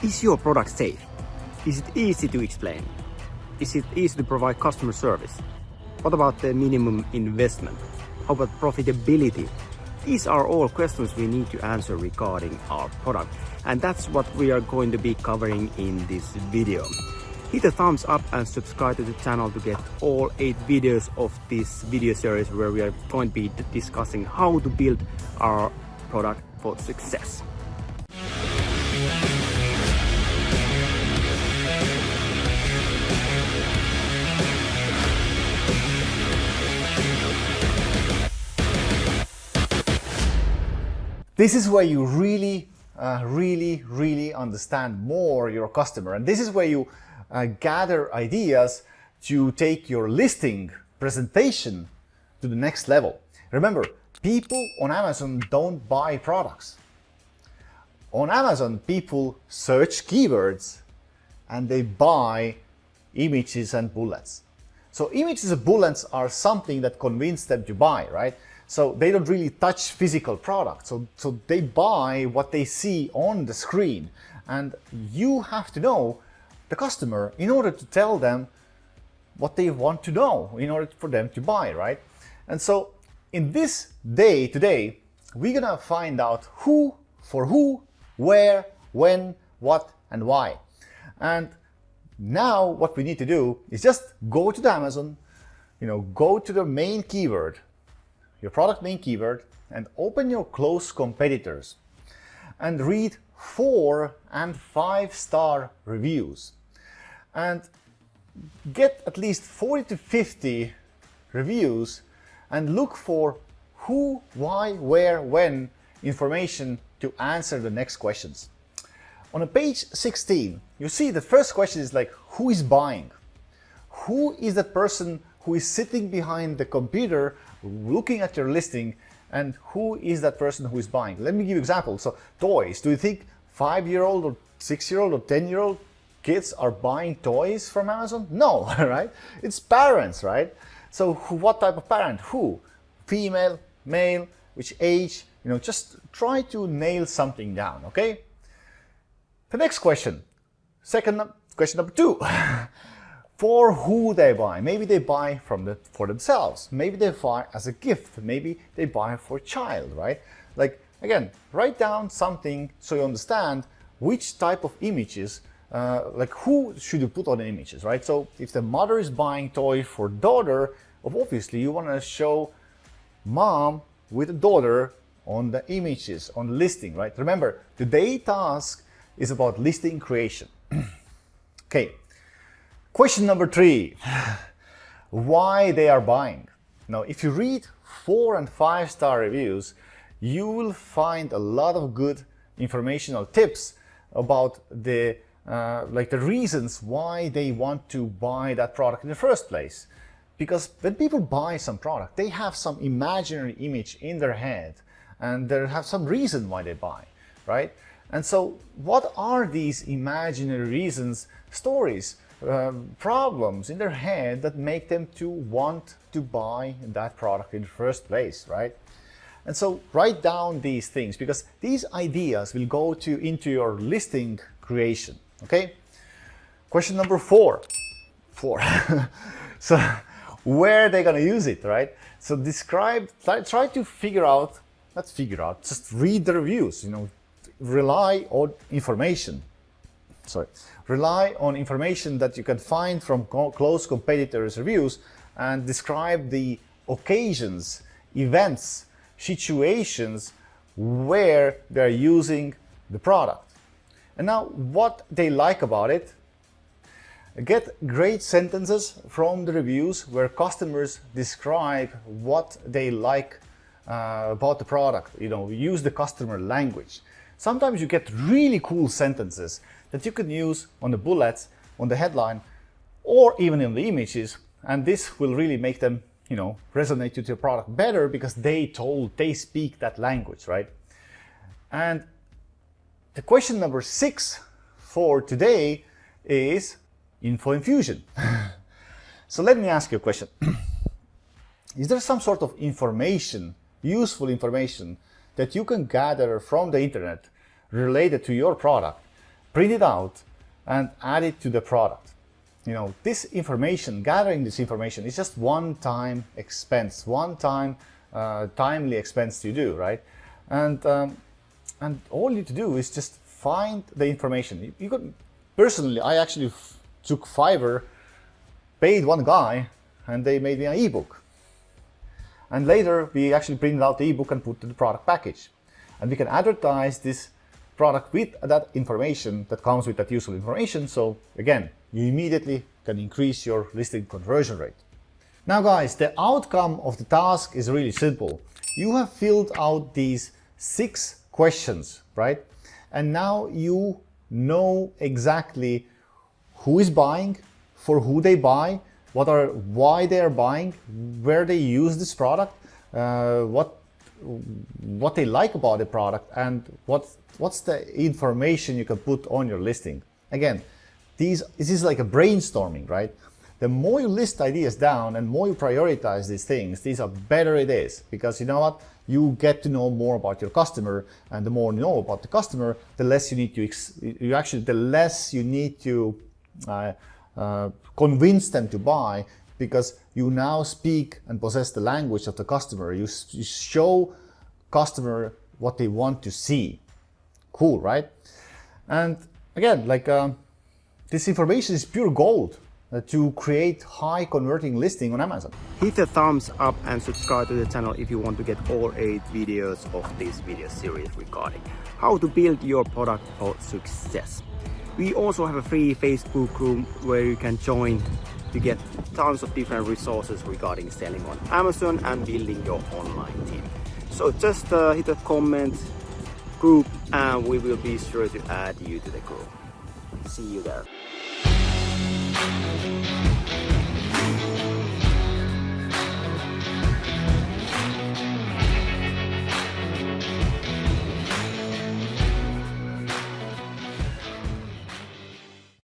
Is your product safe? Is it easy to explain? Is it easy to provide customer service? What about the minimum investment? How about profitability? These are all questions we need to answer regarding our product, and that's what we are going to be covering in this video. Hit a thumbs up and subscribe to the channel to get all 8 videos of this video series where we are going to be discussing how to build our product for success. This is where you really understand more your customer, and this is where you gather ideas to take your listing presentation to the next level. Remember, people on Amazon don't buy products. On Amazon, people search keywords and they buy images and bullets. So images and bullets are something that convince them to buy, right? So they don't really touch physical products. So they buy what they see on the screen. And you have to know the customer in order to tell them what they want to know, in order for them to buy, right? And so in this day today, we're gonna find out who, for who, where, when, what, and why. And now what we need to do is just go to the Amazon, go to the main keyword, your product main keyword, and open your close competitors and read 4 and 5-star reviews and get at least 40 to 50 reviews and look for who, why, where, when information to answer the next questions. On page 16, you see the first question is like, who is buying? Who is that person who is sitting behind the computer looking at your listing, and who is that person who is buying? Let me give you an example. So toys, do you think 5-year-old or 6-year-old or 10-year-old kids are buying toys from Amazon? No, right? It's parents, right? So what type of parent? Who? Female, male, which age? Just try to nail something down, okay? The next question, question number 2. For who they buy. Maybe they buy for themselves. Maybe they buy as a gift. Maybe they buy for a child, right? Like, again, write down something so you understand which type of images, like who should you put on the images, right? So if the mother is buying toy for daughter, obviously you want to show mom with a daughter on the images, on the listing, right? Remember, today's task is about listing creation. Okay. Question number 3, why they are buying. Now, if you read 4 and 5-star reviews, you will find a lot of good informational tips about the reasons why they want to buy that product in the first place. Because when people buy some product, they have some imaginary image in their head and they have some reason why they buy, right? And so what are these imaginary reasons, stories, problems in their head that make them to want to buy that product in the first place, right? And so write down these things, because these ideas will go into your listing creation, okay? Question number 4. So where are they gonna use it, right? So try to just read the reviews, rely on information. Rely on information that you can find from close competitors' reviews and describe the occasions, events, situations where they're using the product. And now what they like about it. Get great sentences from the reviews where customers describe what they like about the product. Use the customer language. Sometimes you get really cool sentences that you can use on the bullets, on the headline, or even in the images, and this will really make them, resonate with your product better because they speak that language, right? And the question number 6 for today is info infusion. So let me ask you a question. Is there some sort of information, useful information, that you can gather from the internet related to your product print it out, and add it to the product. You know, this information, gathering this information, is just one-time expense, one-time timely expense to do, right? And all you need to do is just find the information. You could, personally, I actually took Fiverr, paid one guy, and they made me an ebook. And later, we actually printed out the ebook and put to the product package. And we can advertise this product with that information that comes with that useful information. So again, you immediately can increase your listing conversion rate. Now guys, the outcome of the task is really simple. You have filled out these 6 questions, right? And now you know exactly who is buying, for who they buy, why they are buying, where they use this product, what they like about the product, and what's the information you can put on your listing. Again, this is like a brainstorming, right? The more you list ideas down and more you prioritize these things, the better it is, because you know what? You get to know more about your customer, and the more you know about the customer, the less you need to convince them to buy, because you now speak and possess the language of the customer. You show customer what they want to see. Cool, right? And again, like this information is pure gold to create high converting listing on Amazon. Hit the thumbs up and subscribe to the channel if you want to get all 8 videos of this video series regarding how to build your product for success. We also have a free Facebook group where you can join to get tons of different resources regarding selling on Amazon and building your online team. So just hit a comment group and we will be sure to add you to the group. See you there.